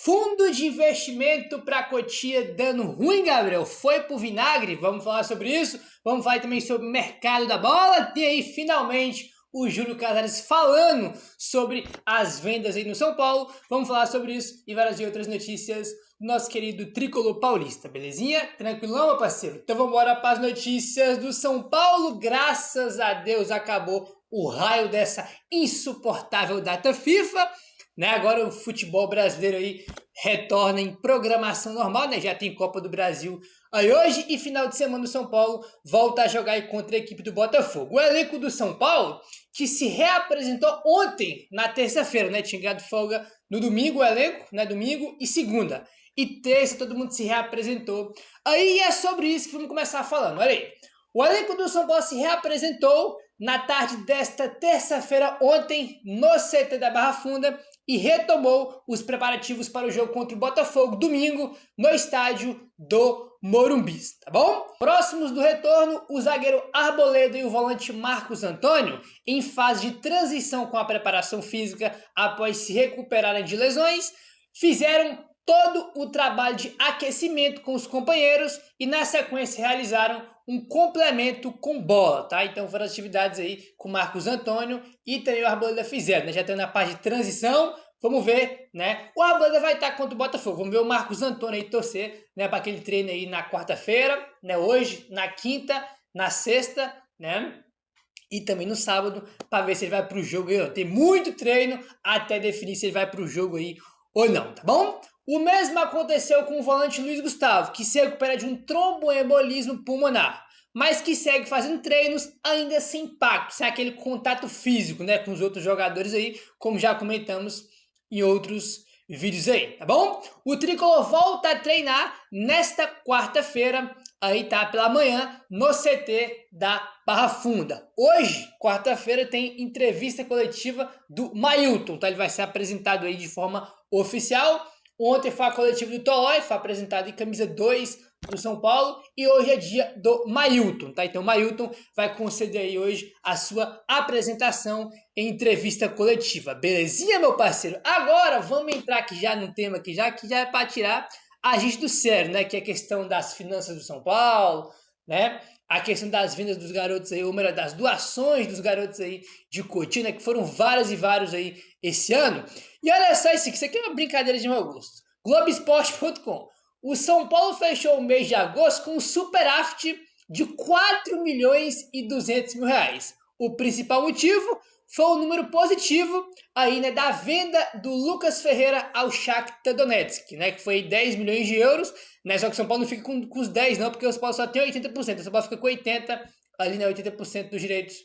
Fundo de investimento para Cotia dando ruim, Gabriel. Foi pro vinagre? Vamos falar sobre isso. Vamos falar também sobre o mercado da bola. Tem aí finalmente o Júlio Casares falando sobre as vendas aí no São Paulo. Vamos falar sobre isso e várias outras notícias do nosso querido tricolor paulista, belezinha? Tranquilão, meu parceiro? Então vamos embora para as notícias do São Paulo. Graças a Deus acabou o raio dessa insuportável data FIFA. Né? Agora o futebol brasileiro aí retorna em programação normal, né? Já tem Copa do Brasil aí hoje e final de semana o São Paulo volta a jogar aí contra a equipe do Botafogo. O elenco do São Paulo, que se reapresentou ontem, na terça-feira, né? Tinha ganhado folga no domingo o elenco, né? Domingo e segunda. E terça todo mundo se reapresentou. Aí é sobre isso que vamos começar falando, olha aí. O elenco do São Paulo se reapresentou na tarde desta terça-feira, ontem, no CT da Barra Funda, e retomou os preparativos para o jogo contra o Botafogo, domingo, no estádio do Morumbi, tá bom? Próximos do retorno, o zagueiro Arboleda e o volante Marcos Antônio, em fase de transição com a preparação física após se recuperarem de lesões, fizeram todo o trabalho de aquecimento com os companheiros e na sequência realizaram um complemento com bola, tá? Então foram as atividades aí com o Marcos Antônio e também o Arboleda fizeram, né? Já estão na parte de transição, vamos ver, né? O Arboleda vai estar contra o Botafogo, vamos ver o Marcos Antônio aí torcer, né? Para aquele treino aí na quarta-feira, né? Hoje, na quinta, na sexta, né? E também no sábado, para ver se ele vai para o jogo aí, ó. Tem muito treino até definir se ele vai para o jogo aí ou não, tá bom? O mesmo aconteceu com o volante Luiz Gustavo, que se recupera de um tromboembolismo pulmonar, mas que segue fazendo treinos ainda sem impacto, sem aquele contato físico, né, com os outros jogadores aí, como já comentamos em outros vídeos aí, tá bom? O tricolor volta a treinar nesta quarta-feira, aí tá, pela manhã, no CT da Barra Funda. Hoje, quarta-feira, tem entrevista coletiva do Mailton, tá? Ele vai ser apresentado aí de forma oficial. Ontem foi a coletiva do Tolói, foi apresentado em camisa 2 do São Paulo e hoje é dia do Mailton, tá? Então o Mailton vai conceder aí hoje a sua apresentação em entrevista coletiva, belezinha, meu parceiro? Agora vamos entrar aqui já num tema que já é para tirar a gente do sério, né? Que é a questão das finanças do São Paulo, né? A questão das vendas dos garotos aí, ou melhor, das doações dos garotos aí de Cotia, né? Que foram vários e vários aí esse ano. E olha só isso aqui é uma brincadeira de mau gosto. Globoesporte.com. O São Paulo fechou o mês de agosto com um superávit de 4 milhões e 200 mil reais. O principal motivo foi o número positivo aí, né, da venda do Lucas Ferreira ao Shakhtar Donetsk, né, que foi 10 milhões de euros, né, só que o São Paulo não fica com os 10 não, porque o São Paulo só tem 80%, o São Paulo fica com 80%, ali, né, 80% dos direitos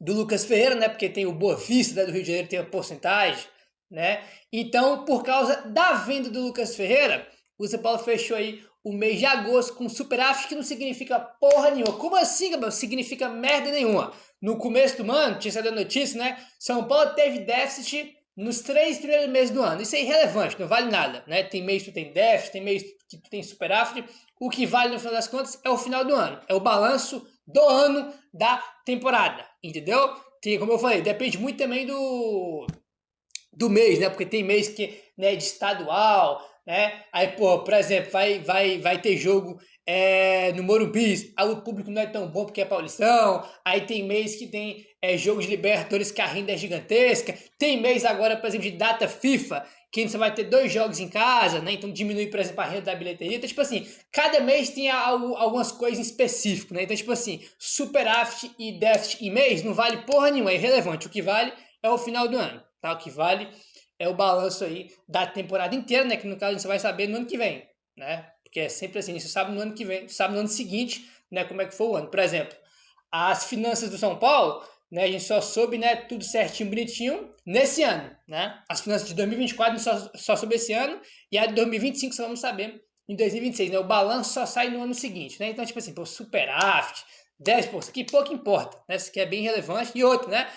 do Lucas Ferreira, né, porque tem o Boa Vista, né, do Rio de Janeiro, tem a porcentagem, né, então por causa da venda do Lucas Ferreira, o São Paulo fechou aí o mês de agosto com superávit, que não significa porra nenhuma. Como assim, Gabriel? Significa merda nenhuma. No começo do ano, tinha saído a notícia, né? São Paulo teve déficit nos 3 primeiros meses do ano. Isso é irrelevante, não vale nada, né? Tem mês que tu tem déficit, tem mês que tu tem superávit. O que vale no final das contas é o final do ano. É o balanço do ano da temporada, entendeu? Tem, como eu falei, depende muito também do mês, né? Porque tem mês que, né, de estadual, né? Aí, pô, por exemplo, vai ter jogo no Morumbi, aí o público não é tão bom porque é paulistão. Aí tem mês que tem jogo de Libertadores que a renda é gigantesca. Tem mês agora, por exemplo, de data FIFA, que você vai ter 2 jogos em casa, né? Então diminui, por exemplo, a renda da bilheteria. Então, tipo assim, cada mês tem algumas coisas específicas, né? Então, tipo assim, superávit e déficit em mês não vale porra nenhuma, é irrelevante. O que vale é o final do ano, tá? O que vale é o balanço aí da temporada inteira, né? Que no caso a gente vai saber no ano que vem, né? Porque é sempre assim, você sabe no ano que vem, sabe no ano seguinte, né? Como é que foi o ano. Por exemplo, as finanças do São Paulo, né? A gente só soube, né? Tudo certinho, bonitinho nesse ano, né? As finanças de 2024 a gente só soube esse ano e a de 2025 só vamos saber em 2026, né? O balanço só sai no ano seguinte, né? Então, tipo assim, pô, superávit, 10%, que pouco importa, né? Isso aqui é bem relevante. E outro, né?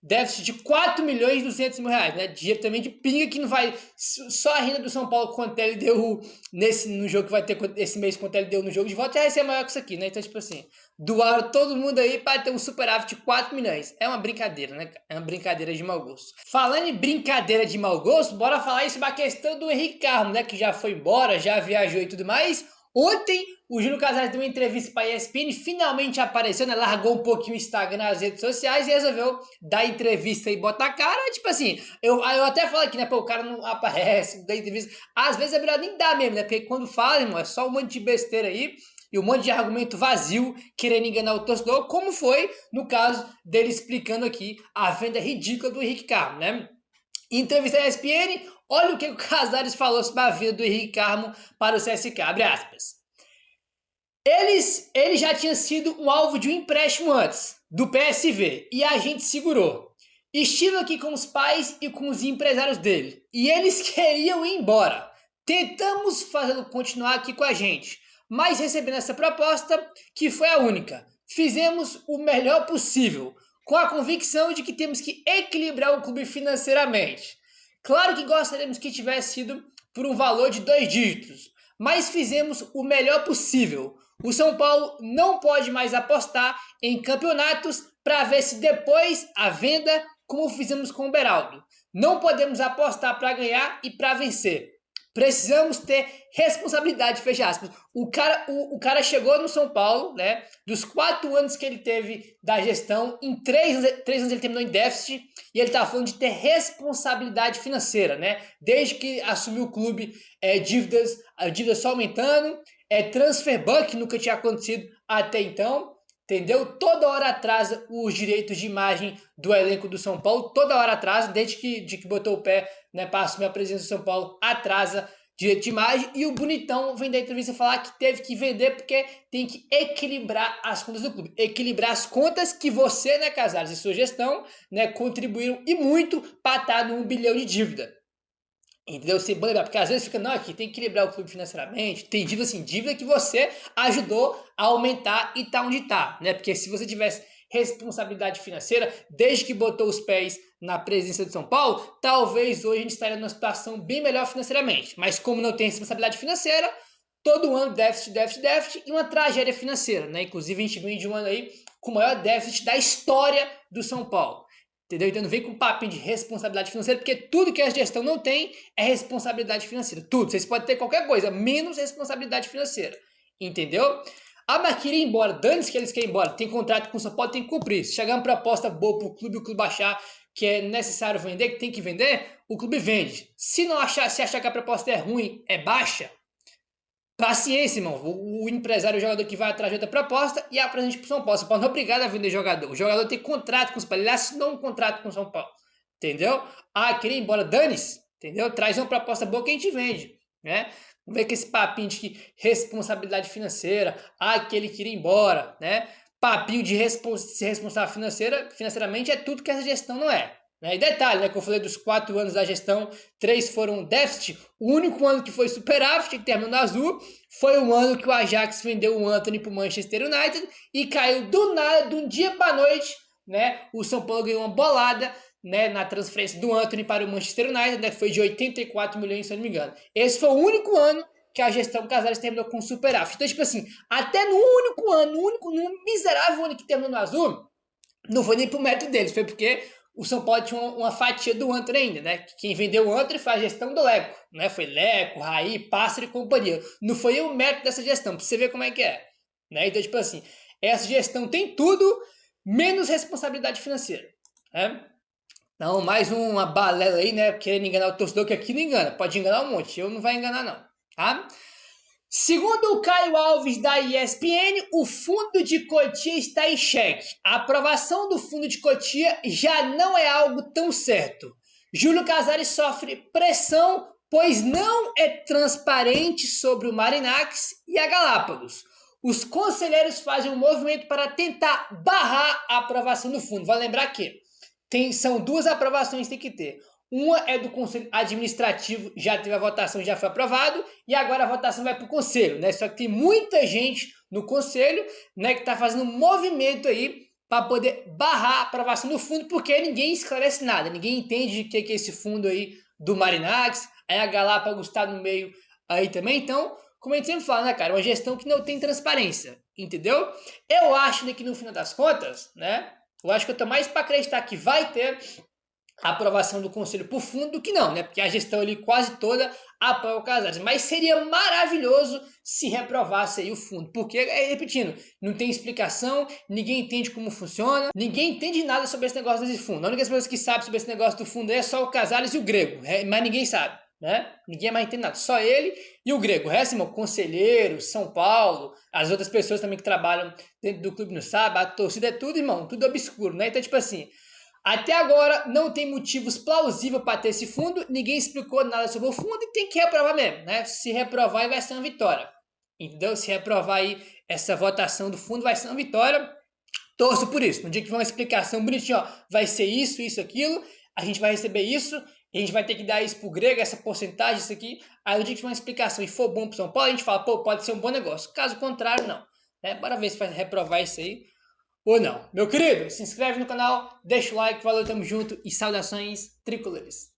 déficit de 4.200.000 reais, né? Dinheiro também de pinga que não vai... Só a renda do São Paulo quanto ele deu no jogo que vai ter esse mês, quanto ele deu no jogo de volta, vai ser maior que isso aqui, né? Então, tipo assim, doaram todo mundo aí para ter um superávit de 4 milhões. É uma brincadeira, né? É uma brincadeira de mau gosto. Falando em brincadeira de mau gosto, bora falar aí sobre a questão do Henrique Carmo, né? Que já foi embora, já viajou e tudo mais. Ontem, o Júlio Casares deu uma entrevista para a ESPN, finalmente apareceu, né? Largou um pouquinho o Instagram nas redes sociais e resolveu dar entrevista e botar a cara. Tipo assim, eu até falo aqui, né? Pô, o cara não aparece, dá entrevista. Às vezes é melhor nem dar mesmo, né? Porque quando fala, irmão, é só um monte de besteira aí e um monte de argumento vazio querendo enganar o torcedor, como foi no caso dele explicando aqui a venda ridícula do Henrique Carmo, né? Em entrevista à ESPN, olha o que o Casares falou sobre a venda do Henrique Carmo para o CSK, abre aspas. Ele já tinha sido um alvo de um empréstimo antes, do PSV, e a gente segurou. Estive aqui com os pais e com os empresários dele, e eles queriam ir embora. Tentamos fazê-lo continuar aqui com a gente, mas recebendo essa proposta, que foi a única, fizemos o melhor possível, com a convicção de que temos que equilibrar o clube financeiramente. Claro que gostaríamos que tivesse sido por um valor de 2 dígitos, mas fizemos o melhor possível. O São Paulo não pode mais apostar em campeonatos para ver se depois a venda, como fizemos com o Beraldo. Não podemos apostar para ganhar e para vencer. Precisamos ter responsabilidade, fecha aspas. O cara chegou no São Paulo, né? Dos 4 anos que ele teve da gestão, em 3 anos ele terminou em déficit, e ele tá falando de ter responsabilidade financeira, né? Desde que assumiu o clube, dívidas só aumentando, transfer ban, que nunca tinha acontecido até então, entendeu? Toda hora atrasa os direitos de imagem do elenco do São Paulo, toda hora atrasa, desde que botou o pé, né, para assumir a presença do São Paulo, atrasa direito de imagem, e o Bonitão vem da entrevista falar que teve que vender porque tem que equilibrar as contas do clube, equilibrar as contas que você, né, Casares, e sua gestão, né, contribuíram e muito para estar no 1 bilhão de dívida. Entendeu? Você lembrar, porque às vezes fica, não, aqui tem que equilibrar o clube financeiramente, tem dívida assim, dívida que você ajudou a aumentar e tá onde tá, né? Porque se você tivesse responsabilidade financeira, desde que botou os pés na presença de São Paulo, talvez hoje a gente estaria numa situação bem melhor financeiramente. Mas como não tem responsabilidade financeira, todo ano déficit e uma tragédia financeira, né? Inclusive a gente vem de um ano aí com o maior déficit da história do São Paulo. Entendeu? Então não vem com papinho de responsabilidade financeira, porque tudo que a gestão não tem é responsabilidade financeira. Tudo. Vocês podem ter qualquer coisa, menos responsabilidade financeira. Entendeu? Ah, mas queria ir embora. Dane-se que eles querem ir embora. Tem contrato com o São Paulo, tem que cumprir. Se chegar uma proposta boa pro clube, o clube achar que é necessário vender, que tem que vender, o clube vende. Se achar que a proposta é ruim, é baixa, paciência, irmão. O empresário, o jogador que vai atrás de outra proposta e apresenta pro São Paulo. São Paulo não é obrigado a vender jogador. O jogador tem contrato com o São Paulo. Ele assinou um contrato com o São Paulo. Entendeu? Ah, queria ir embora. Dane-se. Entendeu? Traz uma proposta boa que a gente vende. Né? Não vem com esse papinho de que responsabilidade financeira. Ah, que ele queria ir embora. Né? Papinho de ser responsável financeiramente é tudo que essa gestão não é. E detalhe, né, que eu falei dos 4 anos da gestão, 3 foram déficit. O único ano que foi superávit, que terminou no azul, foi o ano que o Ajax vendeu o Antony para o Manchester United e caiu do nada, de um dia para a noite, né? O São Paulo ganhou uma bolada, né, na transferência do Antony para o Manchester United, né, foi de 84 milhões, se eu não me engano. Esse foi o único ano que a gestão Casares terminou com superávit. Então, tipo assim, até no único ano, no miserável ano que terminou no azul, não foi nem pro mérito deles, foi porque o São Paulo tinha uma fatia do Antony ainda, né? Quem vendeu o Antony foi a gestão do Leco, né? Foi Leco, Raí, Pássaro e companhia. Não foi o mérito dessa gestão, pra você ver como é que é. Né? Então, tipo assim, essa gestão tem tudo, menos responsabilidade financeira. Né? Então, mais uma balela aí, né? Querendo enganar o torcedor, que aqui não engana. Pode enganar um monte, eu não vai enganar não. Tá? Segundo o Caio Alves da ESPN, o fundo de Cotia está em xeque. A aprovação do fundo de Cotia já não é algo tão certo. Júlio Casares sofre pressão, pois não é transparente sobre o Marinax e a Galápagos. Os conselheiros fazem um movimento para tentar barrar a aprovação do fundo. Vale lembrar que são 2 aprovações que tem que ter. Uma é do Conselho Administrativo, já teve a votação, já foi aprovado, e agora a votação vai para o Conselho, né? Só que tem muita gente no Conselho, né, que está fazendo um movimento aí para poder barrar a aprovação do fundo, porque ninguém esclarece nada, ninguém entende o que é esse fundo aí do Marinax, aí a Galápagos está no meio aí também, então, como a gente sempre fala, né, cara, uma gestão que não tem transparência, entendeu? Eu acho que no final das contas, né, eu acho que eu tô mais para acreditar que vai ter a aprovação do conselho por fundo do que não, né? Porque a gestão ali quase toda apoia o Casares. Mas seria maravilhoso se reprovasse aí o fundo. Porque, repetindo, não tem explicação, ninguém entende como funciona, ninguém entende nada sobre esse negócio desse fundo. A única pessoa que sabe sobre esse negócio do fundo é só o Casares e o Grego, mas ninguém sabe, né? Ninguém mais entende nada, só ele e o Grego. O resto, irmão, conselheiro, São Paulo, as outras pessoas também que trabalham dentro do clube não sabem, a torcida é tudo, irmão, tudo obscuro, né? Então, tipo assim, até agora não tem motivos plausíveis para ter esse fundo, ninguém explicou nada sobre o fundo e tem que reprovar mesmo, né? Se reprovar vai ser uma vitória, entendeu? Se reprovar aí essa votação do fundo vai ser uma vitória, torço por isso. No dia que tiver uma explicação bonitinha, ó, vai ser isso, isso, aquilo, a gente vai receber isso, a gente vai ter que dar isso pro Grego, essa porcentagem, isso aqui, aí no dia que tiver uma explicação e for bom pro São Paulo, a gente fala, pô, pode ser um bom negócio. Caso contrário, não. Bora ver se vai reprovar isso aí ou não. Meu querido, se inscreve no canal, deixa o like, valeu, tamo junto e saudações tricolores.